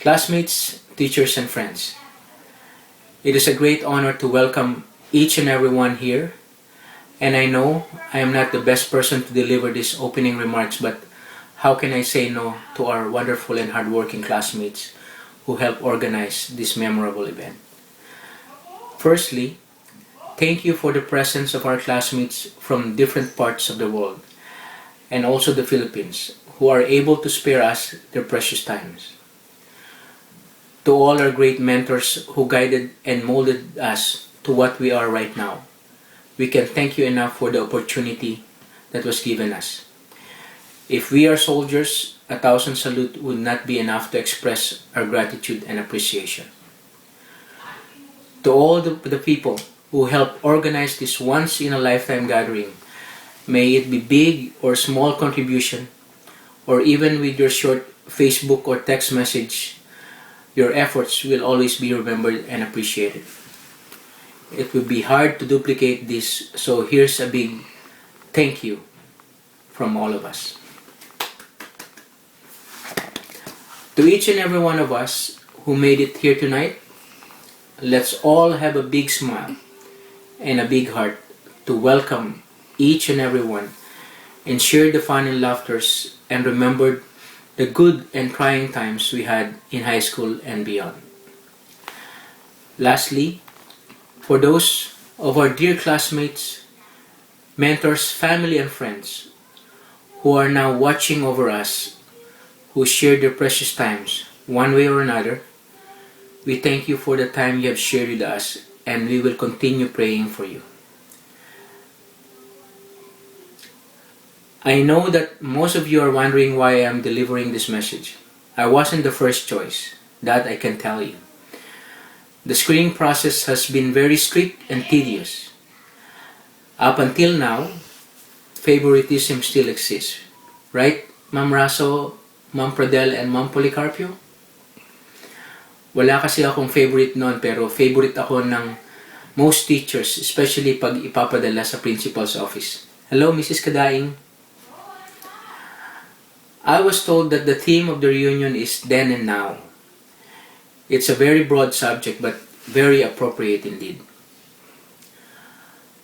Classmates, teachers, and friends, it is a great honor to welcome each and everyone here, and I know I am not the best person to deliver these opening remarks, but how can I say no to our wonderful and hardworking classmates who helped organize this memorable event? Firstly, thank you for the presence of our classmates from different parts of the world and also the Philippines who are able to spare us their precious times. To all our great mentors who guided and molded us to what we are right now, we can thank you enough for the opportunity that was given us. If we are soldiers, 1,000 salute would not be enough to express our gratitude and appreciation. To all the people who helped organize this once-in-a-lifetime gathering, may it be big or small contribution, or even with your short Facebook or text message, your efforts will always be remembered and appreciated. It would be hard to duplicate this, so here's a big thank you from all of us. To each and every one of us who made it here tonight, let's all have a big smile and a big heart to welcome each and every one and share the fun and laughters and remember the good and trying times we had in high school and beyond. Lastly, for those of our dear classmates, mentors, family, and friends who are now watching over us, who shared their precious times one way or another, we thank you for the time you have shared with us, and we will continue praying for you. I know that most of you are wondering why I am delivering this message. I wasn't the first choice, that I can tell you. The screening process has been very strict and tedious. Up until now, favoritism still exists. Right, Ma'am Raso, Ma'am Pradel, and Ma'am Policarpio? Wala kasi akong favorite noon, pero favorite ako ng most teachers, especially pag ipapadala sa principal's office. Hello, Mrs. Kadaing. I was told that the theme of the reunion is then and now. It's a very broad subject, but very appropriate indeed.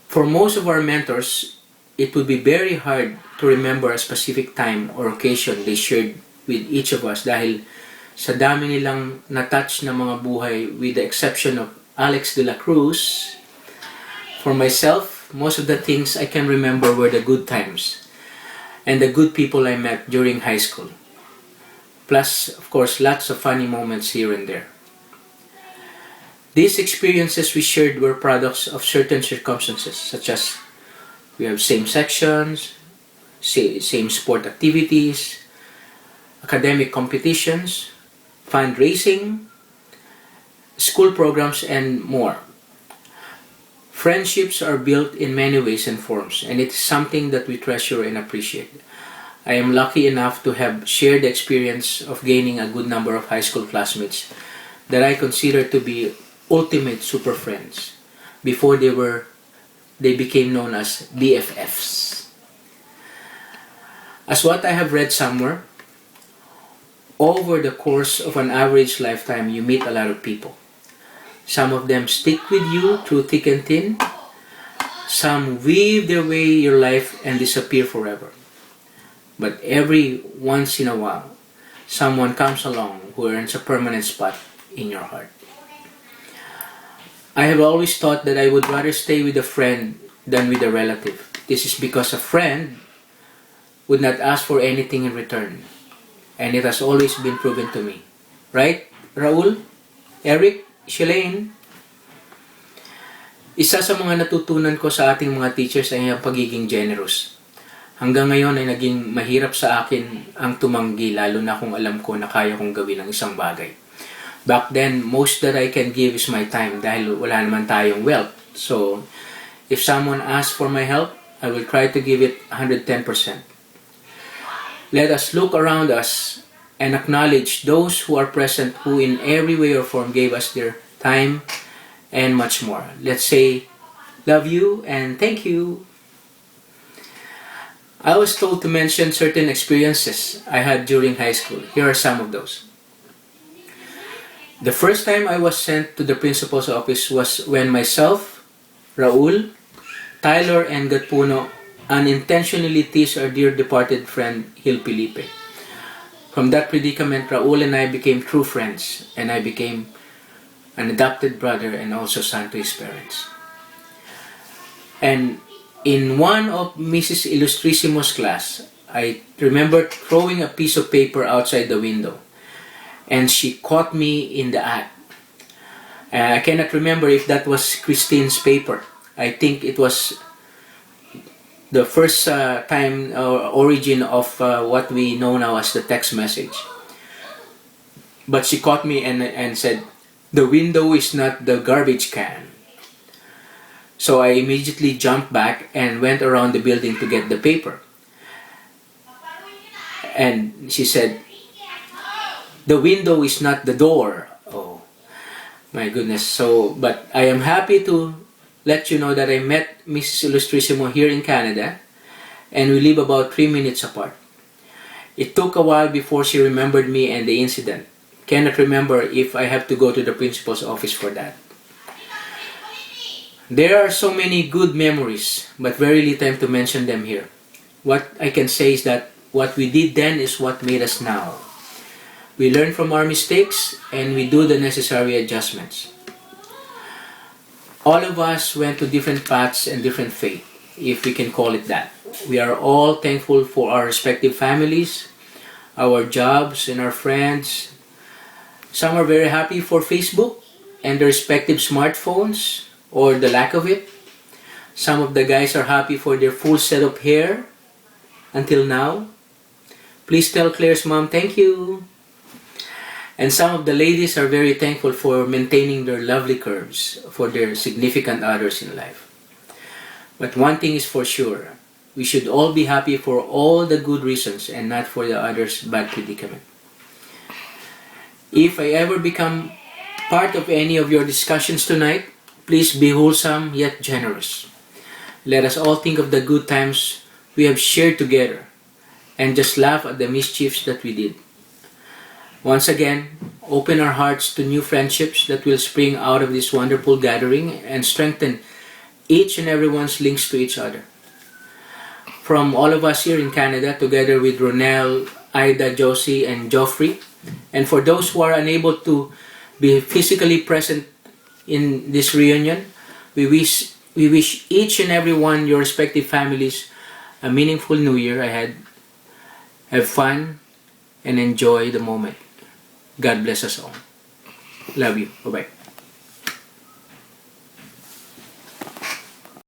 For most of our mentors, it would be very hard to remember a specific time or occasion they shared with each of us dahil sa dami nilang na-touch na mga buhay, with the exception of Alex de la Cruz. For myself, most of the things I can remember were the good times and the good people I met during high school. Plus, of course, lots of funny moments here and there. These experiences we shared were products of certain circumstances, such as we have same sections, same sport activities, academic competitions, fundraising, school programs, and more. Friendships are built in many ways and forms, and it is something that we treasure and appreciate. I am lucky enough to have shared the experience of gaining a good number of high school classmates that I consider to be ultimate super friends before they became known as BFFs. As what I have read somewhere, over the course of an average lifetime, you meet a lot of people. Some of them stick with you through thick and thin. Some weave their way your life and disappear forever. But every once in a while, someone comes along who earns a permanent spot in your heart. I have always thought that I would rather stay with a friend than with a relative. This is because a friend would not ask for anything in return. And it has always been proven to me. Right, Raul? Eric? Shalane? Isa sa mga natutunan ko sa ating mga teachers ay ang pagiging generous. Hanggang ngayon ay naging mahirap sa akin ang tumanggi, lalo na kung alam ko na kaya kong gawin ang isang bagay. Back then, most that I can give is my time dahil wala naman tayong wealth. So, if someone asks for my help, I will try to give it 110%. Let us look around us and acknowledge those who are present who in every way or form gave us their time and much more. Let's say, love you and thank you. I was told to mention certain experiences I had during high school. Here are some of those. The first time I was sent to the principal's office was when myself, Raul, Tyler, and Gatpuno unintentionally teased our dear departed friend Hil Felipe. From that predicament, Raul and I became true friends, and I became an adopted brother and also son to his parents. And in one of Mrs. Illustrissimo's class, I remember throwing a piece of paper outside the window, and she caught me in the act. I cannot remember if that was Christine's paper. I think it was the first time or origin of what we know now as the text message. But she caught me and said, "The window is not the garbage can." So I immediately jumped back and went around the building to get the paper. And she said, "The window is not the door." Oh, my goodness. So, but I am happy to let you know that I met Mrs. Illustrissimo here in Canada, and we live about 3 minutes apart. It took a while before she remembered me and the incident. Cannot remember if I have to go to the principal's office for that. There are so many good memories, but very little time to mention them here. What I can say is that what we did then is what made us now. We learn from our mistakes and we do the necessary adjustments. All of us went to different paths and different faith, if we can call it that. We are all thankful for our respective families, our jobs, and our friends. Some are very happy for Facebook and their respective smartphones, or the lack of it. Some of the guys are happy for their full set of hair, until now. Please tell Claire's mom thank you. And some of the ladies are very thankful for maintaining their lovely curves for their significant others in life. But one thing is for sure, we should all be happy for all the good reasons and not for the others' bad predicament. If I ever become part of any of your discussions tonight, please be wholesome yet generous. Let us all think of the good times we have shared together and just laugh at the mischiefs that we did. Once again, open our hearts to new friendships that will spring out of this wonderful gathering and strengthen each and everyone's links to each other. From all of us here in Canada, together with Ronel, Ida, Josie, and Joffrey, and for those who are unable to be physically present in this reunion, we wish each and every one, your respective families, a meaningful new year ahead. Have fun and enjoy the moment. God bless us all. Love you. Bye-bye.